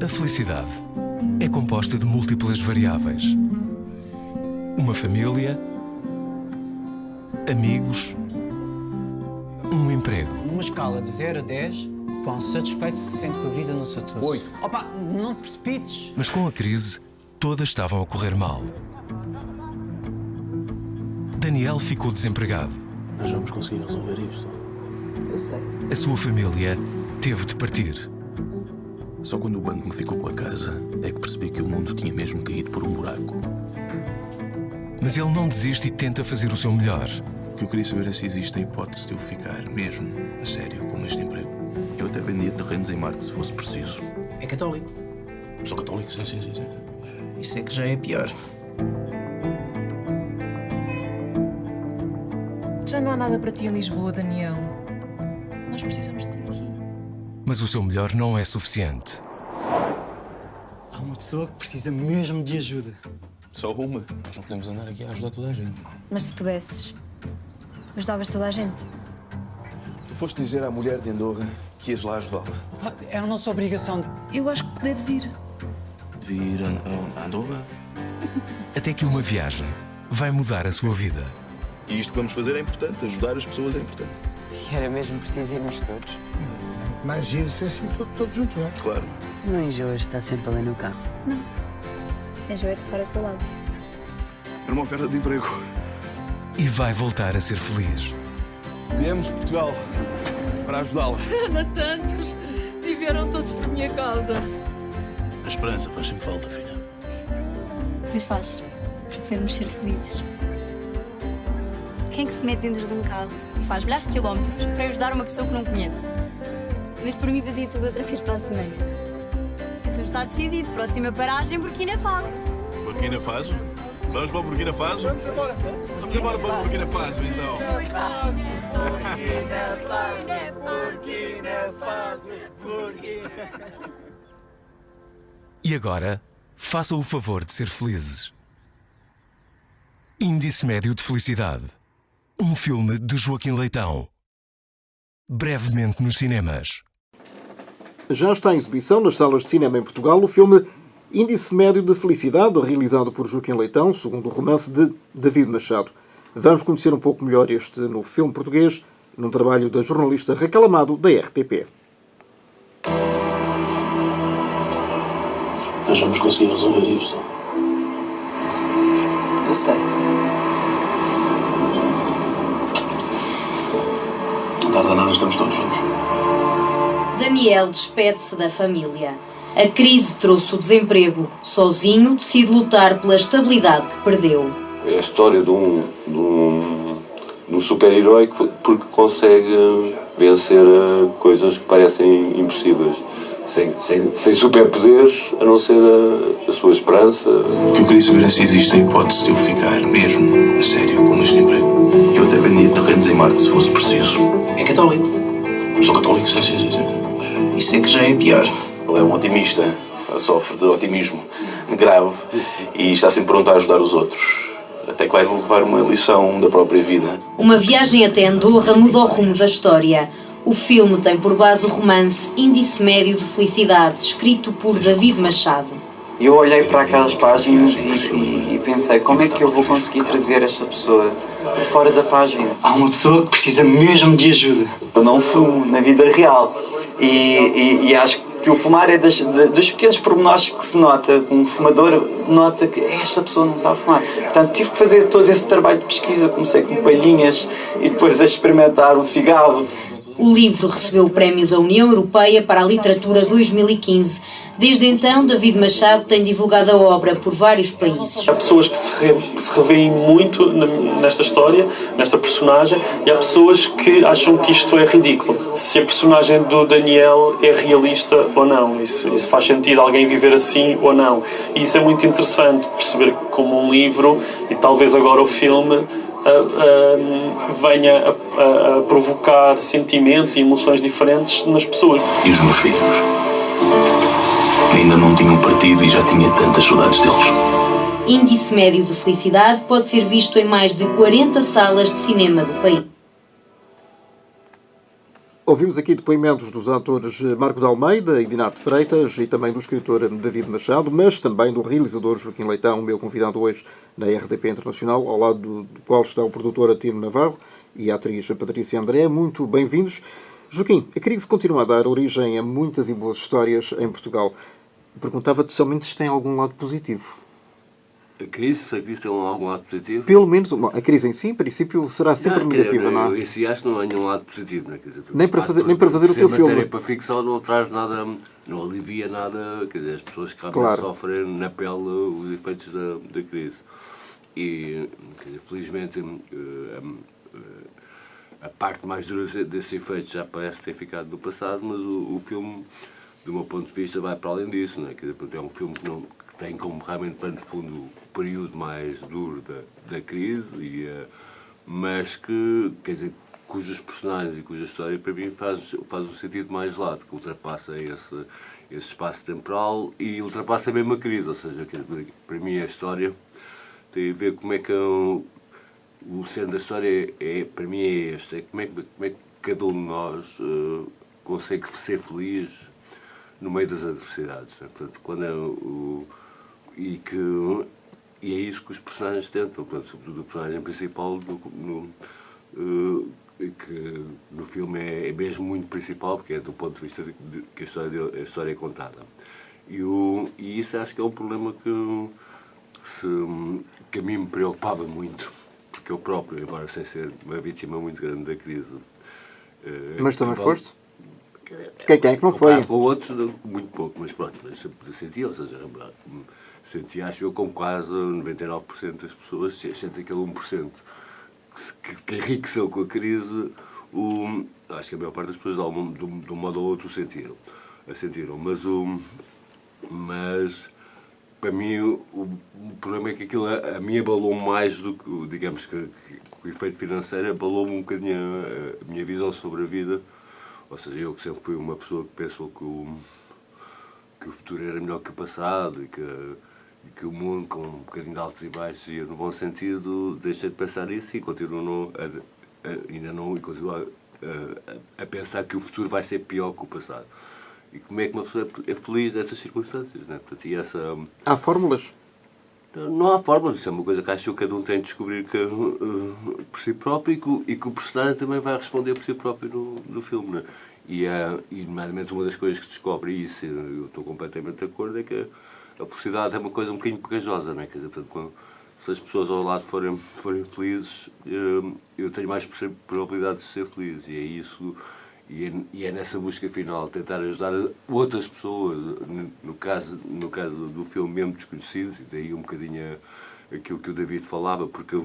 A felicidade é composta de múltiplas variáveis. Uma família, amigos, um emprego. Numa escala de 0 a 10, quão satisfeito se sente com a vida no seu todo? 8. Opa, não te precipites. Mas com a crise, todas estavam a correr mal. Daniel ficou desempregado. Nós vamos conseguir resolver isto. Eu sei. A sua família teve de partir. Só quando o banco me ficou com a casa é que percebi que o mundo tinha mesmo caído por um buraco. Mas ele não desiste e tenta fazer o seu melhor. O que eu queria saber é se existe a hipótese de eu ficar mesmo a sério com este emprego. Eu até vendia terrenos em Marte se fosse preciso. É católico. Sou católico, sim. Isso é que já é pior. Já não há nada para ti em Lisboa, Daniel. Nós precisamos de ti aqui. Mas o seu melhor não é suficiente. Há uma pessoa que precisa mesmo de ajuda. Só uma. Nós não podemos andar aqui a ajudar toda a gente. Mas se pudesses, ajudavas toda a gente. Tu foste dizer à mulher de Andorra que ias lá ajudá-la. É a nossa obrigação. Eu acho que deves ir. Devia ir a Andorra? Até que uma viagem vai mudar a sua vida. E isto que vamos fazer é importante. Ajudar as pessoas é importante. E era mesmo preciso irmos todos. Mais giro ser assim todos juntos, não é? Claro. Tu não enjoas de estar sempre ali no carro? Enjoei de estar ao teu lado. Era uma oferta de emprego. E vai voltar a ser feliz. Viemos de Portugal para ajudá-la. Ana, tantos! Viveram todos por minha causa. A esperança faz sempre falta, filha. Pois faz, para podermos ser felizes. Quem é que se mete dentro de um carro e faz milhares de quilómetros para ajudar uma pessoa que não conhece? Mas por mim fazia tudo outra vez para a semana. Então está decidido, próxima paragem, Burkina Faso. Burkina Faso? Vamos para o Burkina Faso? Vamos embora para o Burkina Faso, então. E agora, façam o favor de ser felizes. Índice Médio de Felicidade. Um filme de Joaquim Leitão. Brevemente nos cinemas. Já está em exibição nas salas de cinema em Portugal o filme Índice Médio de Felicidade, realizado por Joaquim Leitão, segundo o romance de David Machado. Vamos conhecer um pouco melhor este novo filme português, num trabalho da jornalista Raquel Amado, da RTP. Nós vamos conseguir resolver isto. Eu sei. Não tarda nada, estamos todos juntos. Daniel despede-se da família. A crise trouxe o desemprego. Sozinho, decide lutar pela estabilidade que perdeu. É a história de um super-herói porque consegue vencer coisas que parecem impossíveis. Sem superpoderes, a não ser a sua esperança. O que eu queria saber é se existe a hipótese de eu ficar mesmo a sério com este emprego. Eu até vendia terrenos em Marte se fosse preciso. É católico. Sou católico, sim. Isso é que já é pior. Ele é um otimista. Sofre de otimismo grave e está sempre pronto a ajudar os outros. Até que vai levar uma lição da própria vida. Uma viagem até Andorra muda o rumo da história. O filme tem por base o romance Índice Médio de Felicidade, escrito por David Machado. Eu olhei para aquelas páginas e pensei, como é que eu vou conseguir trazer esta pessoa para fora da página? Há uma pessoa que precisa mesmo de ajuda. Eu não fumo na vida real e acho que o fumar é dos pequenos pormenores que se nota. Um fumador nota que esta pessoa não sabe fumar. Portanto, tive que fazer todo esse trabalho de pesquisa. Comecei com palhinhas e depois a experimentar o cigarro. O livro recebeu o Prémio da União Europeia para a Literatura 2015. Desde então, David Machado tem divulgado a obra por vários países. Há pessoas que se revêem muito nesta história, nesta personagem, e há pessoas que acham que isto é ridículo. Se a personagem do Daniel é realista ou não, isso faz sentido alguém viver assim ou não. E isso é muito interessante, perceber como um livro, e talvez agora o filme, venha a provocar sentimentos e emoções diferentes nas pessoas. E os meus filhos? Ainda não tinham partido e já tinha tantas saudades deles. Índice Médio de Felicidade pode ser visto em mais de 40 salas de cinema do país. Ouvimos aqui depoimentos dos atores Marco de Almeida e Dinato Freitas e também do escritor David Machado, mas também do realizador Joaquim Leitão, meu convidado hoje na RDP Internacional, ao lado do qual está o produtor Atino Navarro e a atriz Patrícia André. Muito bem-vindos. Joaquim, a crise continua a dar origem a muitas e boas histórias em Portugal. Perguntava-te somente se tem algum lado positivo. Se a crise tem algum lado positivo? Pelo menos, a crise em si, em princípio, será sempre negativa, não é? Eu esse acho que não há nenhum lado positivo. Não é? Quer dizer, nem para fazer o teu filme. Matéria para ficção não traz nada, não alivia nada, quer dizer, as pessoas que realmente sofrem na pele os efeitos da crise. E, quer dizer, felizmente, a parte mais dura desses efeitos já parece ter ficado no passado, mas o filme, do meu ponto de vista, vai para além disso. Não é? Quer dizer, é um filme que tem como realmente pano de fundo o período mais duro da crise, mas que, quer dizer, cujos personagens e cuja história, para mim, faz um sentido mais lato, que ultrapassa esse espaço temporal e ultrapassa mesmo a crise. Ou seja, para mim a história tem a ver como é que o centro da história para mim é este, como é que cada um de nós consegue ser feliz no meio das adversidades. Né? Portanto, e é isso que os personagens tentam, portanto, sobretudo o personagem principal, que no filme é mesmo muito principal, porque é do ponto de vista que a história é contada. E isso acho que é um problema que a mim me preocupava muito, porque eu próprio, embora sem ser uma vítima muito grande da crise... Mas também foste? Quem é que não foi? Com outros, muito pouco, mas pronto, sentia, ou seja, sentia, acho eu, como quase 99% das pessoas, sente aquele 1% que enriqueceu com a crise, acho que a maior parte das pessoas, de um modo ou outro, sentiram. Mas para mim, o problema é que aquilo a mim abalou mais do que, digamos, que o efeito financeiro abalou-me um bocadinho a minha visão sobre a vida. Ou seja, eu que sempre fui uma pessoa que pensou que o futuro era melhor que o passado e que o mundo, com um bocadinho de altos e baixos, ia no bom sentido, deixei de pensar isso e continuo a pensar que o futuro vai ser pior que o passado. E como é que uma pessoa é feliz nessas circunstâncias? Né? Portanto, há fórmulas? Não há fórmulas, isso é uma coisa que acho que cada um tem de descobrir por si próprio e que o personagem também vai responder por si próprio no filme. Né? E, nomeadamente, uma das coisas que descobre, e isso eu estou completamente de acordo, é que a felicidade é uma coisa um bocadinho pegajosa. Né? Quer dizer, portanto, se as pessoas ao lado forem felizes, eu tenho mais probabilidades de ser feliz. E é isso. E é nessa busca final, tentar ajudar outras pessoas, no caso do filme, mesmo desconhecidos, e daí um bocadinho aquilo que o David falava, porque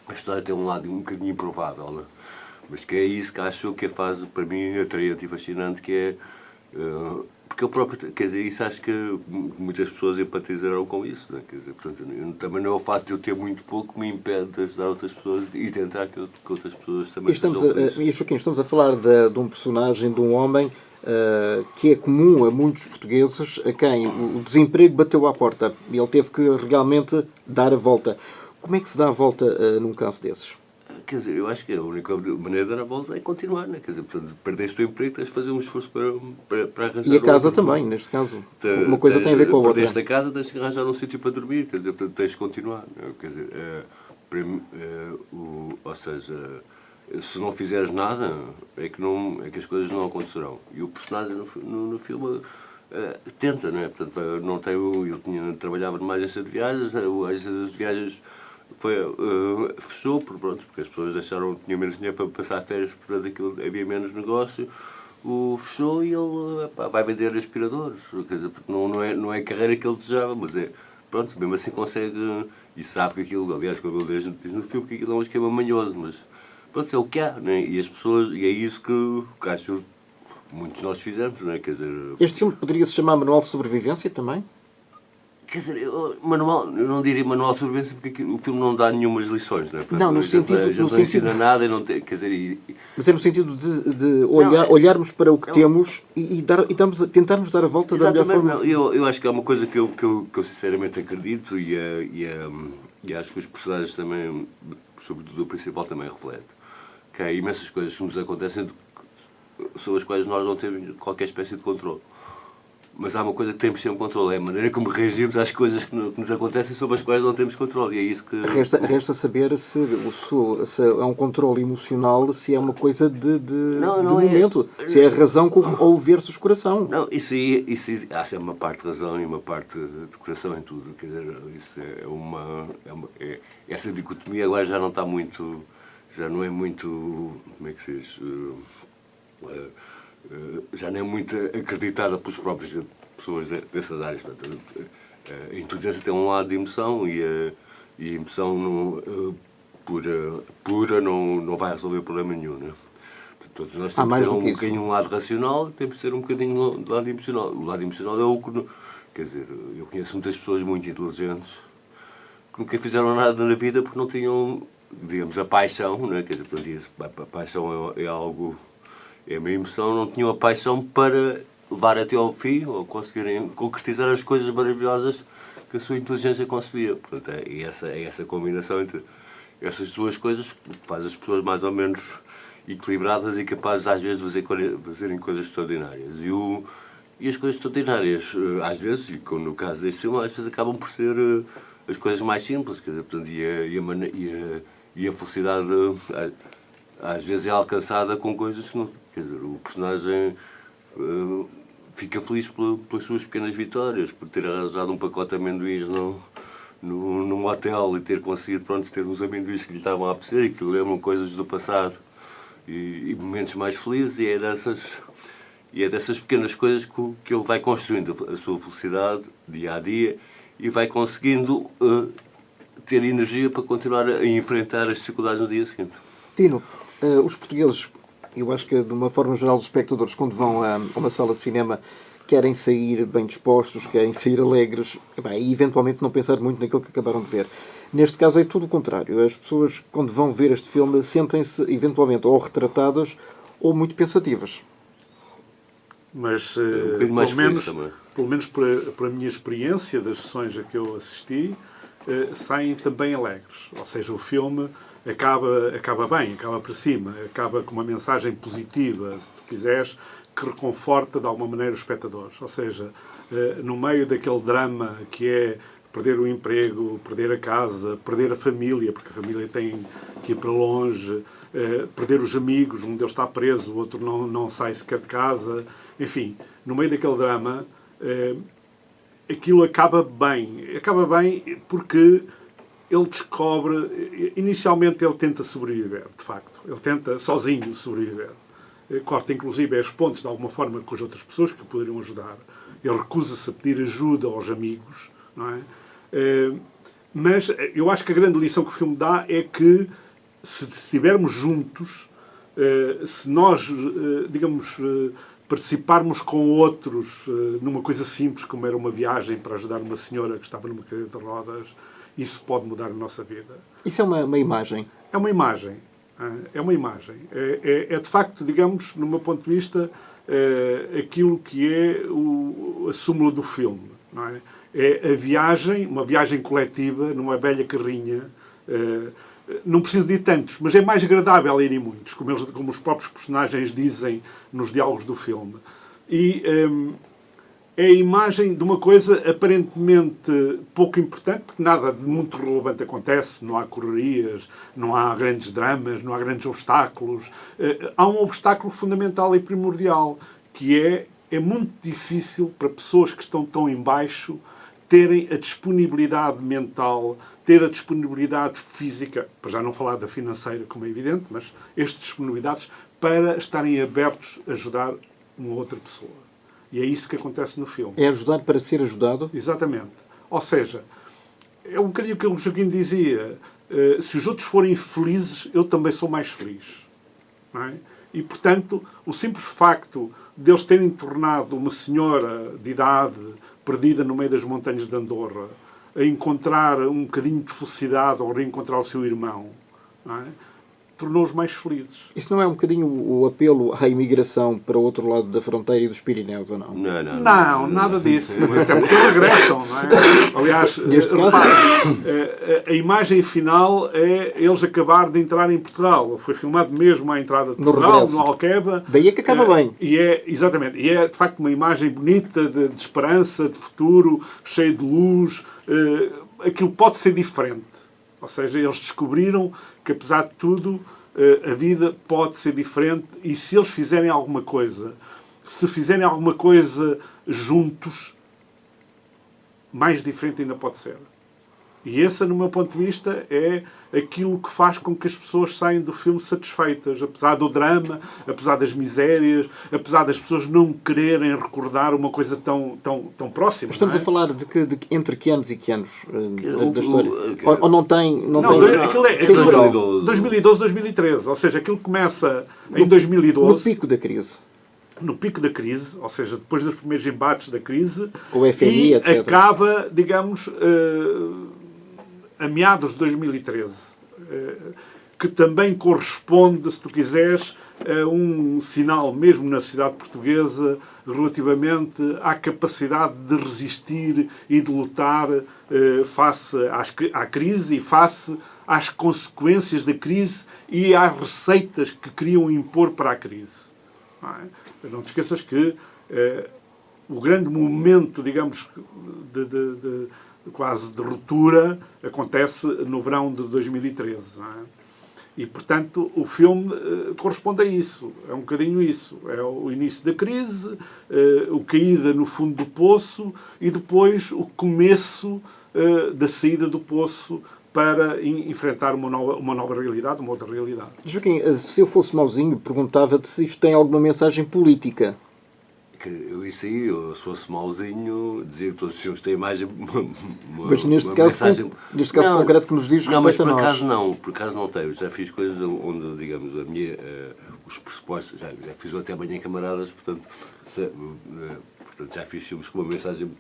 a história tem um lado um bocadinho improvável, né? Mas que é isso que acho que a faz, para mim, atraente e fascinante, que é... porque eu próprio, quer dizer, isso acho que muitas pessoas empatizarão com isso, né? Quer dizer, portanto, também não é o facto de eu ter muito pouco que me impede de ajudar outras pessoas e tentar que outras pessoas também Joaquim, estamos a falar de um personagem, de um homem que é comum a muitos portugueses, a quem o desemprego bateu à porta e ele teve que realmente dar a volta. Como é que se dá a volta num caso desses? Quer dizer, eu acho que a única maneira de dar a volta é continuar, né? Quer dizer, portanto, perdeste o emprego, tens de fazer um esforço para arranjar. E a casa também, nesse caso. Uma coisa tem a ver com a outra. Perdeste a casa, tens de arranjar um sítio para dormir, quer dizer, portanto, tens de continuar. Quer dizer, ou seja, se não fizeres nada, é que as coisas não acontecerão. E o personagem no filme tenta, não é? Portanto, trabalhava numa agência de viagens, a agência de viagens fechou, porque as pessoas tinham menos dinheiro para passar férias, portanto havia menos negócio, fechou e ele vai vender aspiradores, quer dizer, não é a carreira que ele desejava, mas mesmo assim consegue, e sabe que aquilo, aliás, como ele diz no filme, que aquilo é um esquema manhoso, mas é o que há, né? E as pessoas, e é isso que acho que muitos de nós fizemos, não é? Quer dizer, este filme poderia se chamar Manual de Sobrevivência também? Quer dizer, eu não diria manual de sobrevivência porque o filme não dá nenhumas lições, não é? Não, no sentido... não ensina nada e não tem... Quer dizer... Mas é no sentido de olharmos para o que temos e tentarmos dar a volta da melhor forma. Não, eu acho que é uma coisa que eu sinceramente acredito e acho que os personagens também, sobretudo o principal, também reflete. Que há imensas coisas que nos acontecem sobre as quais nós não temos qualquer espécie de controle. Mas há uma coisa que temos sempre controle, é a maneira como reagimos às coisas que nos acontecem sobre as quais não temos controle. E é isso que... Resta saber se é um controle emocional, se é uma coisa de momento, se é a razão ou versus coração. Não, isso há sempre uma parte de razão e uma parte de coração em tudo. Quer dizer, isso essa dicotomia agora já não está muito, já não é muito, como é que se diz, já não é muito acreditada pelas próprias pessoas dessas áreas. Portanto, a inteligência tem um lado de emoção e a emoção pura não vai resolver problema nenhum. Né? Todos nós temos que ter um bocadinho um lado racional, temos que ter um bocadinho do lado emocional. O lado emocional é o que... Quer dizer, eu conheço muitas pessoas muito inteligentes que nunca fizeram nada na vida porque não tinham, digamos, a paixão, né? Quer dizer, a paixão é algo... É uma emoção, não tinham a paixão para levar até ao fim ou conseguirem concretizar as coisas maravilhosas que a sua inteligência concebia. Portanto, é essa combinação entre essas duas coisas que faz as pessoas mais ou menos equilibradas e capazes, às vezes, de fazerem coisas extraordinárias. E as coisas extraordinárias, às vezes, e como no caso deste filme, às vezes acabam por ser as coisas mais simples. Quer dizer, portanto, e a felicidade, às vezes, é alcançada com coisas que não... Quer dizer, o personagem fica feliz pelas suas pequenas vitórias, por ter arranjado um pacote de amendoins num hotel e ter conseguido ter uns amendoins que lhe estavam a apetecer e que lhe lembram coisas do passado e momentos mais felizes, e é dessas pequenas coisas que ele vai construindo a sua felicidade dia a dia e vai conseguindo ter energia para continuar a enfrentar as dificuldades no dia seguinte. Tino, os portugueses, eu acho que de uma forma geral os espectadores, quando vão a uma sala de cinema, querem sair bem dispostos, querem sair alegres e eventualmente não pensar muito naquilo que acabaram de ver. Neste caso é tudo o contrário. As pessoas, quando vão ver este filme, sentem-se eventualmente ou retratadas ou muito pensativas. Mas, pelo menos por a minha experiência das sessões a que eu assisti, saem também alegres. Ou seja, o filme acaba bem, acaba para cima, acaba com uma mensagem positiva, se tu quiseres, que reconforta de alguma maneira os espectadores. Ou seja, no meio daquele drama que é perder o emprego, perder a casa, perder a família, porque a família tem que ir para longe, perder os amigos, um deles está preso, o outro não sai sequer de casa, enfim, no meio daquele drama, aquilo acaba bem porque ele descobre, inicialmente ele tenta sobreviver, de facto, ele tenta sozinho sobreviver. Corta inclusive as pontes de alguma forma com as outras pessoas que o poderiam ajudar. Ele recusa-se a pedir ajuda aos amigos, não é? Mas eu acho que a grande lição que o filme dá é que se estivermos juntos, se nós, digamos, participarmos com outros numa coisa simples, como era uma viagem para ajudar uma senhora que estava numa cadeira de rodas, isso pode mudar a nossa vida. Isso é uma imagem? É uma imagem. É uma imagem. É de facto, digamos, no meu ponto de vista, aquilo que é a súmula do filme. Não é? É a viagem, uma viagem coletiva, numa velha carrinha. Não preciso de tantos, mas é mais agradável ir em muitos, como os próprios personagens dizem nos diálogos do filme. E é a imagem de uma coisa aparentemente pouco importante, porque nada de muito relevante acontece, não há correrias, não há grandes dramas, não há grandes obstáculos. Há um obstáculo fundamental e primordial, que é muito difícil para pessoas que estão tão em baixo terem a disponibilidade mental, ter a disponibilidade física, para já não falar da financeira, como é evidente, mas estas disponibilidades para estarem abertos a ajudar uma outra pessoa. E é isso que acontece no filme. É ajudar para ser ajudado? Exatamente. Ou seja, é um bocadinho o que o Joaquim dizia, se os outros forem felizes, eu também sou mais feliz. Não é? E, portanto, o simples facto de eles terem tornado uma senhora de idade perdida no meio das montanhas de Andorra a encontrar um bocadinho de felicidade ao reencontrar o seu irmão, não é? tornou-os mais felizes. Isso não é um bocadinho o apelo à imigração para o outro lado da fronteira e dos Pirineus, ou não? Não, nada disso. Até porque regressam, não é? Aliás, a imagem final é eles acabar de entrar em Portugal. Foi filmado mesmo à entrada de Portugal, no Alqueva. Daí é que acaba bem. Exatamente. E é, de facto, uma imagem bonita de esperança, de futuro, cheio de luz. Aquilo pode ser diferente. Ou seja, eles descobriram que, apesar de tudo, a vida pode ser diferente e se eles fizerem alguma coisa, se fizerem alguma coisa juntos, mais diferente ainda pode ser. E esse, no meu ponto de vista, é aquilo que faz com que as pessoas saiam do filme satisfeitas, apesar do drama, apesar das misérias, apesar das pessoas não quererem recordar uma coisa tão próxima. Estamos a falar de entre que anos e que anos da história? Ou não tem... Aquilo é 2012, 2013. Ou seja, aquilo começa em 2012. No pico da crise. No pico da crise, ou seja, depois dos primeiros embates da crise. O FMI, e etc. acaba, digamos... a meados de 2013, que também corresponde, se tu quiseres, a um sinal, mesmo na sociedade portuguesa, relativamente à capacidade de resistir e de lutar face à crise e face às consequências da crise e às receitas que queriam impor para a crise. Não te esqueças que o grande momento, digamos, quase de ruptura, acontece no verão de 2013. Não é? E, portanto, o filme corresponde a isso. É um bocadinho isso. É o início da crise, o caída no fundo do poço e depois o começo da saída do poço para enfrentar uma nova realidade, uma outra realidade. Joaquim, se eu fosse mauzinho, perguntava-te se isto tem alguma mensagem política. Isso aí, eu se fosse mauzinho, dizia que todos os filmes têm mais mas neste caso concreto que nos diz respeito não, mas por a nós. Por acaso não tenho. Já fiz coisas onde, digamos, os pressupostos, já fiz até Amanhã Camaradas, portanto já fiz filmes com uma mensagem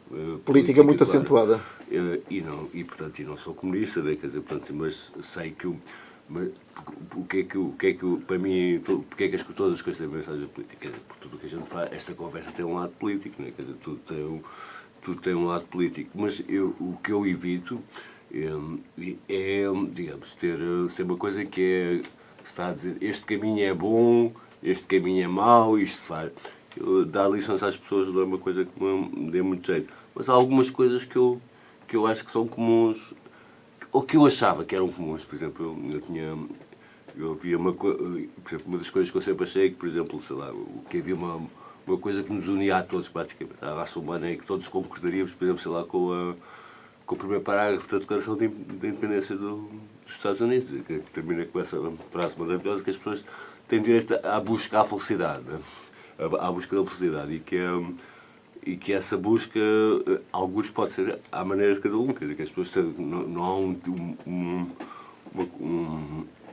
política muito clara. Acentuada. E não sou comunista, né? Quer dizer, portanto, mas sei que para mim, porque é que todas as coisas têm mensagem política? Quer dizer, por tudo o que a gente faz, esta conversa tem um lado político, né? Quer dizer, tudo tem um lado político, mas o que eu evito é, digamos, ser uma coisa que está a dizer este caminho é bom, este caminho é mau, isto faz. Dar lições às pessoas não é uma coisa que me dê muito jeito, mas há algumas coisas que eu acho que são comuns, ou que eu achava que eram comuns. Por exemplo, eu havia por exemplo, uma das coisas que eu sempre achei que, por exemplo, sei lá, que havia uma coisa que nos unia a todos praticamente, a raça humana, é que todos concordaríamos, por exemplo, sei lá, com o primeiro parágrafo da Declaração de Independência dos Estados Unidos, que termina com essa frase maravilhosa que as pessoas têm direito à busca à felicidade, né? À busca da felicidade, e que essa busca, alguns pode ser à maneira de cada um, quer dizer, que as pessoas não há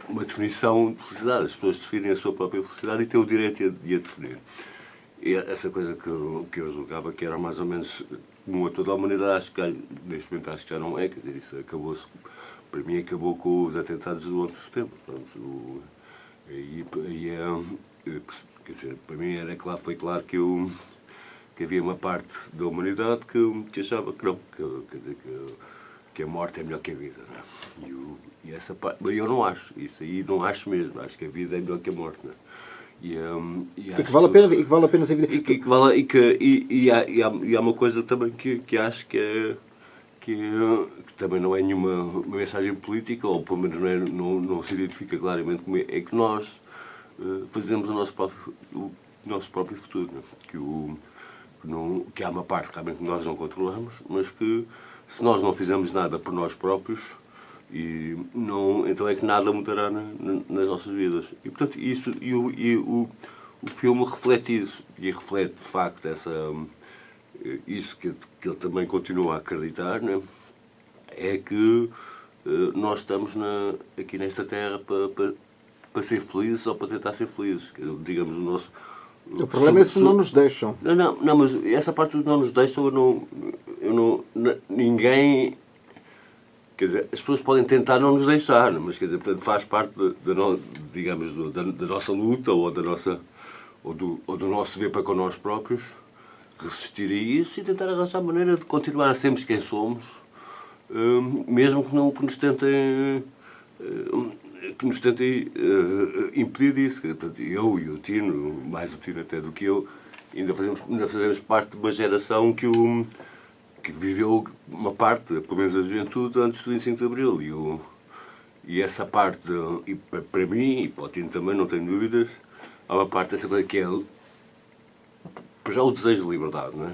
uma definição de felicidade, as pessoas definem a sua própria felicidade e têm o direito de a definir. E essa coisa que eu julgava que era mais ou menos comum a toda a humanidade, acho que neste momento acho que já não é, quer dizer, isso acabou-se, para mim acabou com os atentados do 11 de setembro. Pronto, quer dizer, para mim foi claro que havia uma parte da humanidade que achava que não, que a morte é melhor que a vida, não é? E essa parte, mas eu não acho, isso aí não acho mesmo, acho que a vida é melhor que a morte, não é? E que vale a pena ser vida. E há uma coisa também que acho que também não é nenhuma mensagem política, ou pelo menos não se identifica claramente como é que nós fazemos o nosso próprio futuro, não é? Que há uma parte realmente que nós não controlamos, mas que se nós não fizermos nada por nós próprios, então é que nada mudará nas nossas vidas. E portanto o filme reflete isso, e reflete de facto isso que ele também continua a acreditar, não é que nós estamos aqui nesta terra para ser felizes ou para tentar ser felizes, digamos, o problema é se não nos deixam. Não, mas essa parte do não nos deixam, ninguém Quer dizer, as pessoas podem tentar não nos deixar, mas quer dizer, portanto, faz parte da nossa luta ou do nosso dever para com nós próprios, resistir a isso e tentar arranjar a maneira de continuar a sermos quem somos, mesmo que nos tentem impedir disso. Portanto, eu e o Tino, mais o Tino até do que eu, ainda fazemos parte de uma geração que viveu uma parte, pelo menos a juventude, antes do 25 de Abril. E essa parte, e para mim, e para o Tino também, não tenho dúvidas, há uma parte dessa coisa que é já o desejo de liberdade, não é?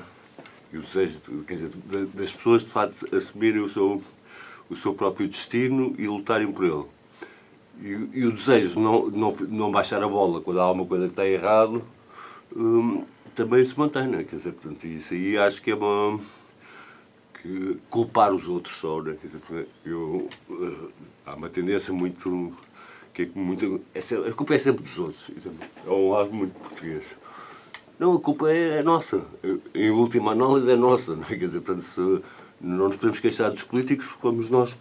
E o desejo, quer dizer, das pessoas, de facto, assumirem o seu próprio destino e lutarem por ele. E o desejo de não baixar a bola quando há alguma coisa que está errado, também se mantém, não é? Quer dizer, portanto, isso aí acho que é uma... que culpar os outros só, não é? Quer dizer, há uma tendência muito... a culpa é sempre dos outros. É um lado muito português. Não, a culpa é nossa. Em última análise é nossa, não é? Quer dizer, portanto, não nos podemos queixar dos políticos, fomos nós,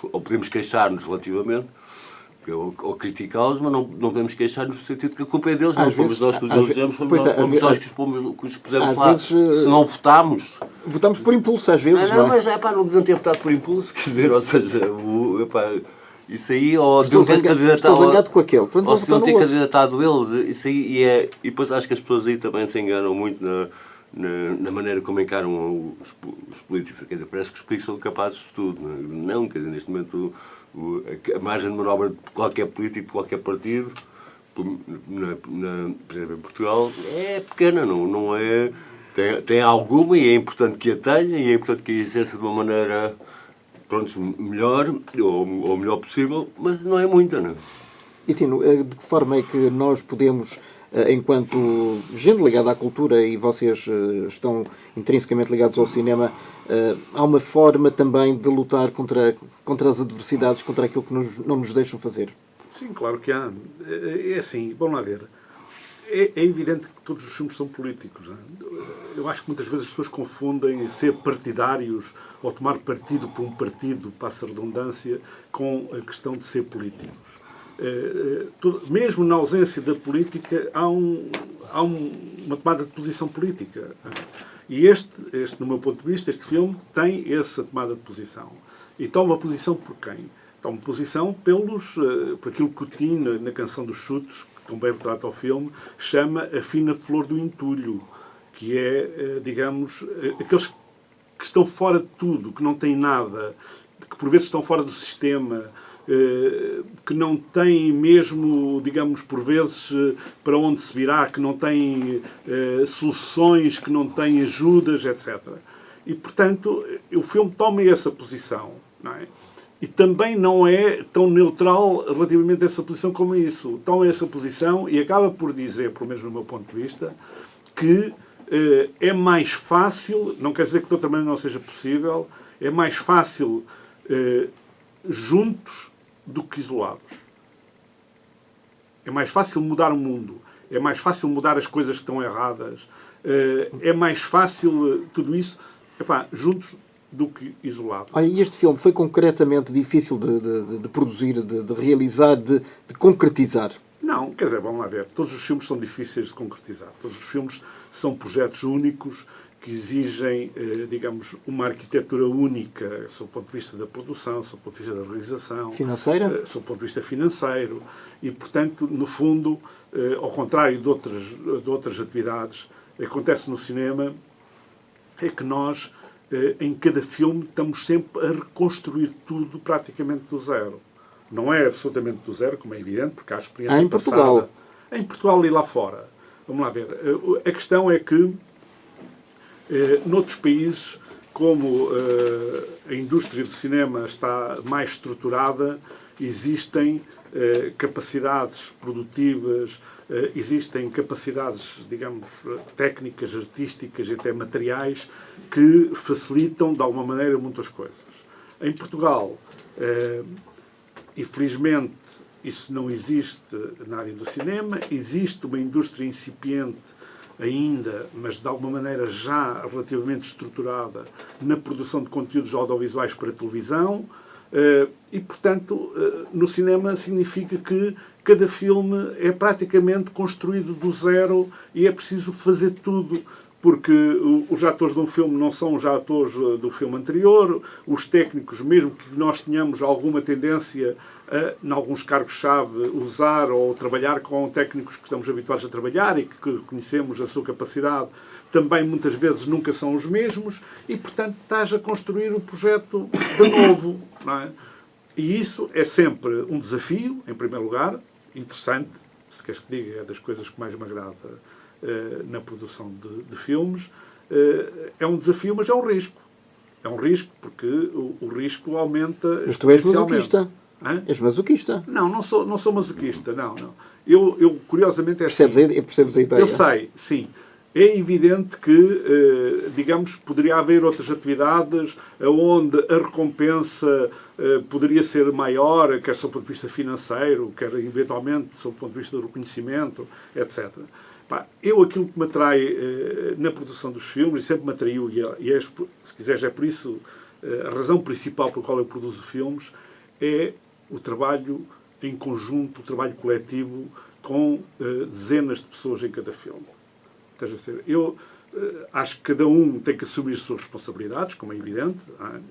ou podemos queixar-nos relativamente, ou criticá-los, mas não podemos queixar-nos no sentido que a culpa é deles, não fomos nós que os elegemos, fomos nós que os pusemos lá. Se não votámos... Votamos por impulso, às vezes, não é? Mas não deviam ter votado por impulso, quer dizer, ou seja, isso aí, ou deviam ter candidatado... Estou zangado com aquele, ou se deviam ter candidatado eles, isso aí, e depois acho que as pessoas aí também se enganam muito na maneira como encaram os políticos, quer dizer, parece que os políticos são capazes de tudo, não, quer dizer, neste momento... a margem de manobra de qualquer político, de qualquer partido, por exemplo, em Portugal, é pequena, não é... Tem alguma e é importante que a tenha e é importante que a exerça de uma maneira, melhor, ou melhor possível, mas não é muita, não é? E Tino, de que forma é que nós podemos, enquanto gente ligada à cultura, e vocês estão intrinsecamente ligados ao cinema, há uma forma também de lutar contra as adversidades, contra aquilo que não nos deixam fazer? Sim, claro que há. É assim, vamos lá ver. É evidente que todos os filmes são políticos. Não é? Eu acho que muitas vezes as pessoas confundem ser partidários ou tomar partido por um partido, passa a redundância, com a questão de ser políticos. Mesmo na ausência da política, há uma tomada de posição política. E este, no meu ponto de vista, este filme tem essa tomada de posição. E toma posição por quem? Toma posição por aquilo que o Tino, na Canção dos Chutos, que também retrata o filme, chama a fina flor do entulho, que é, digamos, aqueles que estão fora de tudo, que não têm nada, que por vezes estão fora do sistema, que não têm mesmo, digamos, por vezes, para onde se virar, que não têm soluções, que não têm ajudas, etc. E, portanto, o filme toma essa posição, não é? E também não é tão neutral relativamente a essa posição como isso. Toma essa posição e acaba por dizer, pelo menos no meu ponto de vista, que é mais fácil, não quer dizer que de outra maneira não seja possível, é mais fácil juntos do que isolados. É mais fácil mudar o mundo, é mais fácil mudar as coisas que estão erradas, é mais fácil tudo isso, juntos do que isolados. E este filme foi concretamente difícil de produzir, de realizar, de concretizar? Não, quer dizer, vamos lá ver, todos os filmes são difíceis de concretizar, todos os filmes são projetos únicos, que exigem, digamos, uma arquitetura única, sob o ponto de vista da produção, sob o ponto de vista da realização. Financeira? Sob o ponto de vista financeiro. E, portanto, no fundo, ao contrário de outras atividades, acontece no cinema, é que nós, em cada filme, estamos sempre a reconstruir tudo praticamente do zero. Não é absolutamente do zero, como é evidente, porque há experiência em passada. Portugal. Em Portugal e lá fora. Vamos lá ver. A questão é que noutros países, como a indústria do cinema está mais estruturada, existem capacidades produtivas, existem capacidades, digamos, técnicas, artísticas e até materiais que facilitam, de alguma maneira, muitas coisas. Em Portugal, infelizmente, isso não existe na área do cinema, existe uma indústria incipiente ainda, mas de alguma maneira já relativamente estruturada na produção de conteúdos audiovisuais para televisão, E, portanto, no cinema significa que cada filme é praticamente construído do zero e é preciso fazer tudo, porque os atores de um filme não são os atores do filme anterior, os técnicos, mesmo que nós tenhamos alguma tendência a, em alguns cargos-chave, usar ou trabalhar com técnicos que estamos habituados a trabalhar e que conhecemos a sua capacidade, também muitas vezes nunca são os mesmos e, portanto, estás a construir o projeto de novo, não é? E isso é sempre um desafio, em primeiro lugar, interessante, se queres que diga, é das coisas que mais me agrada na produção de filmes. É um desafio, mas é um risco. É um risco, porque o risco aumenta. Mas tu és masoquista. És masoquista. Não sou masoquista, não. Eu curiosamente, percebes a ideia? Eu sei, sim. É evidente que, digamos, poderia haver outras atividades onde a recompensa poderia ser maior, quer sob o ponto de vista financeiro, quer eventualmente sob o ponto de vista do reconhecimento, etc. Aquilo que me atrai na produção dos filmes, e sempre me atraiu, e se quiseres, é por isso a razão principal pela qual eu produzo filmes, é o trabalho em conjunto, o trabalho coletivo com dezenas de pessoas em cada filme. Eu acho que cada um tem que assumir as suas responsabilidades, como é evidente,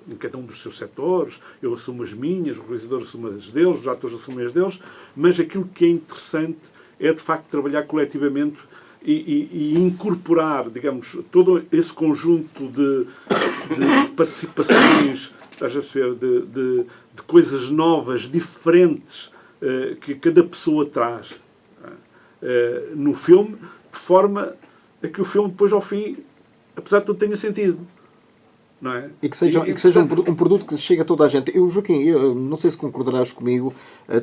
em cada um dos seus setores. Eu assumo as minhas, o realizador assume as deles, os atores assumem as deles, mas aquilo que é interessante é, de facto, trabalhar coletivamente e incorporar, digamos, todo esse conjunto de participações, estás a ver, de coisas novas, diferentes, que cada pessoa traz no filme, de forma a que o filme, depois, ao fim, apesar de tudo, tenha sentido. Não é? E que seja um produto que chegue a toda a gente. Joaquim, eu não sei se concordarás comigo,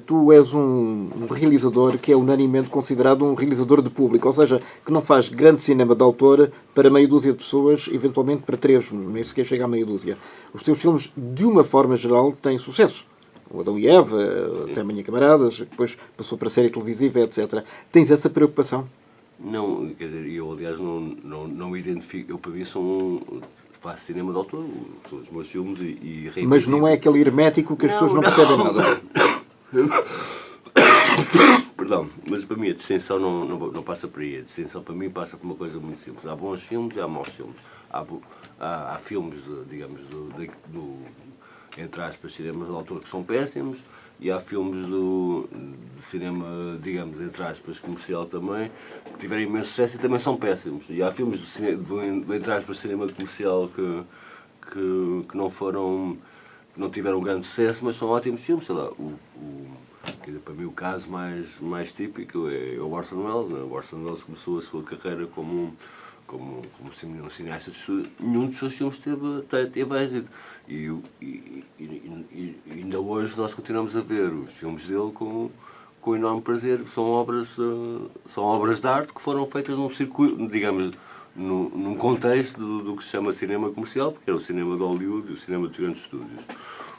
tu és um realizador que é unanimemente considerado um realizador de público, ou seja, que não faz grande cinema de autor para meia dúzia de pessoas, eventualmente para 3, nem sequer chega a meia dúzia. Os teus filmes, de uma forma geral, têm sucesso. O Adão e Eva, Até Amanhã Camaradas, depois passou para a série televisiva, etc. Tens essa preocupação? Não, quer dizer, eu aliás não me identifico, eu para mim faço cinema de autor, todos os meus filmes e mas não é aquele hermético que as pessoas não percebem nada. Perdão, mas para mim a distinção não passa por aí. A distinção para mim passa por uma coisa muito simples. Há bons filmes e há maus filmes. Há filmes, digamos, do entre aspas, cinemas de autor que são péssimos, e há filmes de cinema, digamos, entre aspas, comercial também, que tiveram imenso sucesso e também são péssimos. E há filmes do entre aspas, cinema comercial que não tiveram grande sucesso, mas são ótimos filmes. Sei lá, quer dizer, para mim o caso mais típico é o Orson Welles. Né? O Orson Welles começou a sua carreira como um cineasta de estúdio. Nenhum dos seus filmes teve êxito. E ainda hoje nós continuamos a ver os filmes dele com enorme prazer. São obras de arte que foram feitas num circuito, digamos, num contexto do que se chama cinema comercial, porque é o cinema de Hollywood e o cinema dos grandes estúdios.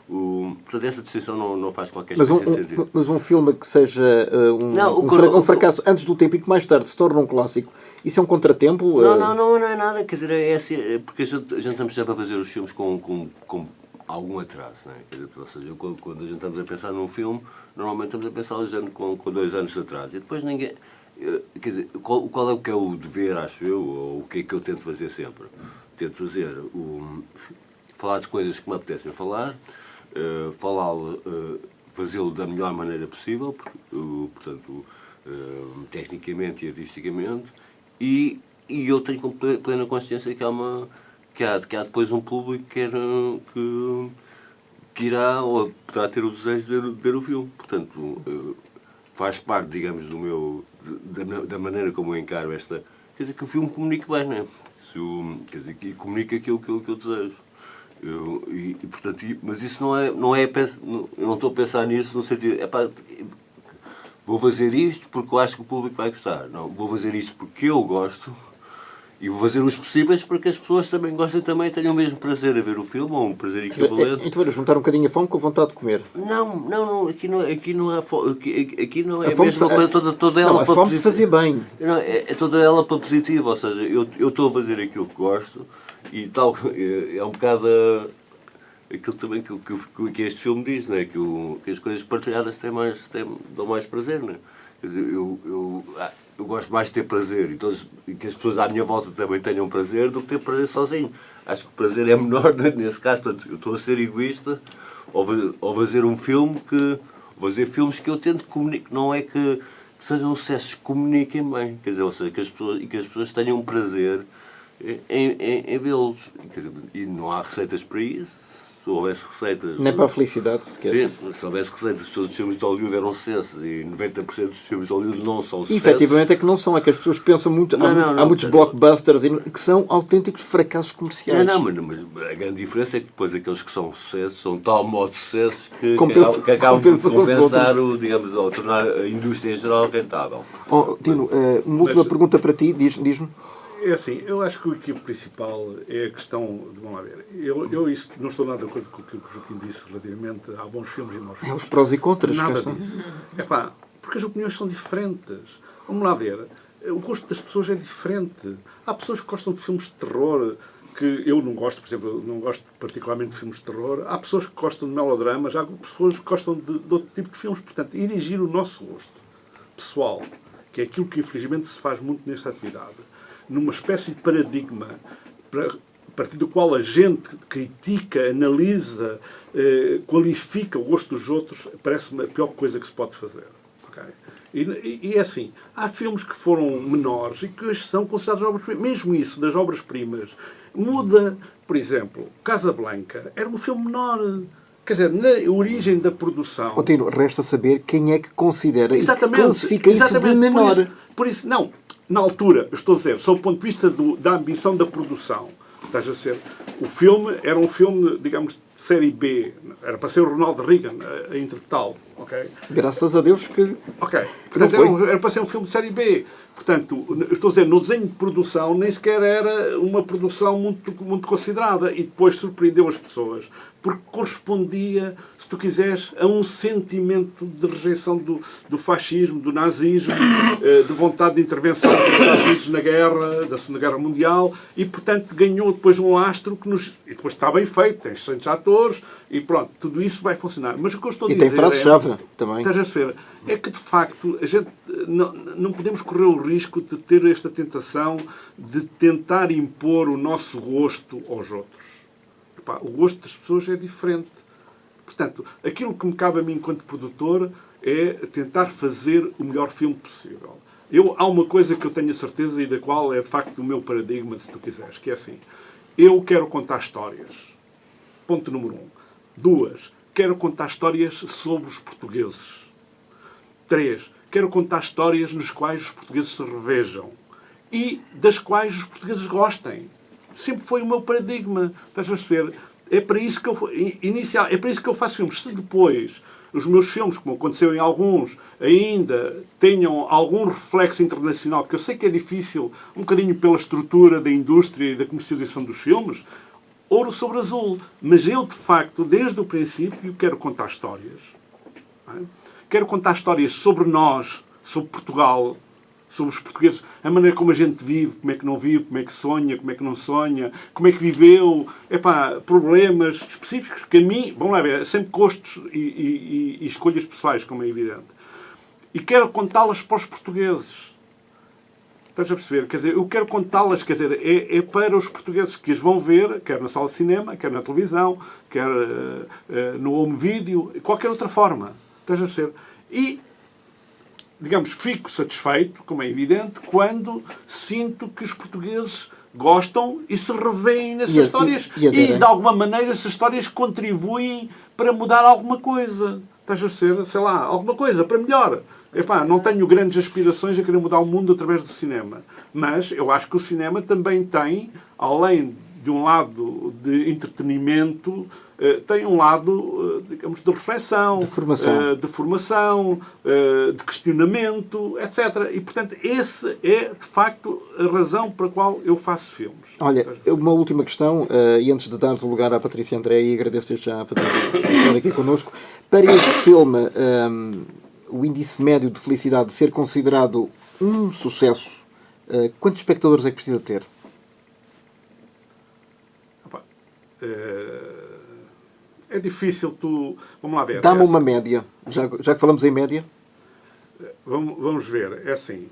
Portanto, essa distinção não faz qualquer sentido. Mas um filme que seja um fracasso antes do tempo e que mais tarde se torna um clássico, isso é um contratempo? Não é nada. Quer dizer, é assim, porque a gente estamos sempre a fazer os filmes com algum atraso. Não é? Quer dizer, ou seja, quando a gente estamos a pensar num filme, normalmente estamos a pensar com 2 anos de atraso. E depois ninguém... Quer dizer, qual é que é o dever, acho eu, ou o que é que eu tento fazer sempre? Tento fazer falar de coisas que me apetecem falar, fazê-lo da melhor maneira possível, portanto, tecnicamente e artisticamente, e eu tenho plena consciência que há depois um público que irá ou poderá ter o desejo de ver o filme. Portanto, faz parte, digamos, da maneira como eu encaro esta... Quer dizer, que o filme comunique bem, não é? Quer dizer, que comunique aquilo que eu desejo. Portanto, mas isso não é... Eu não estou a pensar nisso no sentido... Vou fazer isto porque eu acho que o público vai gostar. Não, vou fazer isto porque eu gosto e vou fazer os possíveis para que as pessoas também gostem, também tenham o mesmo prazer a ver o filme, ou um prazer equivalente. Então era juntar um bocadinho a fome com a vontade de comer. Não, aqui não é fome. Aqui não é a mesma coisa, toda ela não, a para fome de fazer bem. Não, é toda ela para positivo, ou seja, eu estou a fazer aquilo que gosto e tal, é um bocado aquilo também que este filme diz, não é? Que as coisas partilhadas dão mais prazer, não é? Eu gosto mais de ter prazer e que as pessoas à minha volta também tenham prazer do que ter prazer sozinho. Acho que o prazer é menor nesse caso. Portanto, eu estou a ser egoísta ao fazer um filme vou fazer filmes que eu tento comunicar, não é que sejam sucessos, comuniquem bem, quer dizer, ou seja, que as pessoas tenham prazer em vê-los. E não há receitas para isso. Se houvesse receitas... Nem para a felicidade, sequer. Sim, se houvesse receitas, todos os filmes de Hollywood eram sucessos e 90% dos filmes de Hollywood não são sucessos. Efetivamente é que não são, é que as pessoas pensam muito... Há muitos blockbusters que são autênticos fracassos comerciais. Mas a grande diferença é que depois aqueles que são sucessos são de tal modo sucessos que acabam por compensar ou tornar a indústria em geral rentável. Tino, uma última pergunta para ti, diz-me. É assim, eu acho que o equipe principal é a questão de... Vamos lá ver. Eu isso, não estou nada de acordo com aquilo que o Joaquim disse relativamente a bons filmes e maus filmes. É os prós e contras. Nada disso. Porque as opiniões são diferentes. Vamos lá ver. O gosto das pessoas é diferente. Há pessoas que gostam de filmes de terror que eu não gosto, por exemplo, não gosto particularmente de filmes de terror. Há pessoas que gostam de melodramas, há pessoas que gostam de outro tipo de filmes. Portanto, dirigir o nosso gosto pessoal, que é aquilo que infelizmente se faz muito nesta atividade, numa espécie de paradigma a partir do qual a gente critica, analisa, qualifica o gosto dos outros, parece-me a pior coisa que se pode fazer. Okay? E é assim, há filmes que foram menores e que hoje são considerados obras-primas. Mesmo isso, das obras-primas, muda. Por exemplo, Casablanca era um filme menor. Quer dizer, na origem da produção... Tino, resta saber quem é que considera e que classifica isso de menor. Por isso, não. Na altura, eu estou a dizer, sob o ponto de vista da ambição da produção, estás a ser, o filme era um filme, digamos, de série B. Era para ser o Ronald Reagan a interpretá-lo. Okay? Graças a Deus que... Ok. Portanto, era para ser um filme de série B. Portanto, eu estou a dizer, no desenho de produção nem sequer era uma produção muito considerada. E depois surpreendeu as pessoas. Porque correspondia, se tu quiseres, a um sentimento de rejeição do fascismo, do nazismo, de vontade de intervenção dos Estados Unidos na guerra, da Segunda Guerra Mundial, e, portanto, ganhou depois um lastro que nos... E depois está bem feito, tem excelentes atores, e pronto, tudo isso vai funcionar. Mas o que eu estou a dizer... E tem frase-chave também. Estás a ver? É que, de facto, a gente não podemos correr o risco de ter esta tentação de tentar impor o nosso gosto aos outros. O gosto das pessoas é diferente. Portanto, aquilo que me cabe a mim enquanto produtor é tentar fazer o melhor filme possível. Há uma coisa que eu tenho a certeza e da qual é de facto o meu paradigma, se tu quiseres, que é assim. Eu quero contar histórias. Ponto número 1. 2. Quero contar histórias sobre os portugueses. 3. Quero contar histórias nos quais os portugueses se revejam. E das quais os portugueses gostem. Sempre foi o meu paradigma. Estás a perceber? É para isso que eu faço filmes. Se depois os meus filmes, como aconteceu em alguns, ainda tenham algum reflexo internacional, porque eu sei que é difícil, um bocadinho pela estrutura da indústria e da comercialização dos filmes, ouro sobre azul. Mas eu, de facto, desde o princípio, quero contar histórias. Não é? Quero contar histórias sobre nós, sobre Portugal, sobre os portugueses, a maneira como a gente vive, como é que não vive, como é que sonha, como é que não sonha, como é que viveu, problemas específicos que a mim, vamos lá ver, sempre gostos e escolhas pessoais, como é evidente. E quero contá-las para os portugueses. Estás a perceber? Quer dizer, eu quero contá-las, quer dizer, é para os portugueses que as vão ver, quer na sala de cinema, quer na televisão, quer no home video, de qualquer outra forma. Estás a perceber? E digamos, fico satisfeito, como é evidente, quando sinto que os portugueses gostam e se revêem nessas histórias e, de alguma maneira, essas histórias contribuem para mudar alguma coisa. Estás a ser, sei lá, alguma coisa para melhor. Não tenho grandes aspirações a querer mudar o mundo através do cinema. Mas eu acho que o cinema também tem, além de um lado de entretenimento, tem um lado, digamos, de reflexão, de formação, de questionamento, etc. E, portanto, essa é, de facto, a razão para a qual eu faço filmes. Olha, uma última questão, e antes de darmos o lugar à Patrícia André, e agradeço já a Patrícia por estar aqui connosco. Para este filme, o índice médio de felicidade ser considerado um sucesso, quantos espectadores é que precisa ter? É difícil tu... Vamos lá ver. Dá-me uma média. Já que falamos em média. Vamos ver. É assim.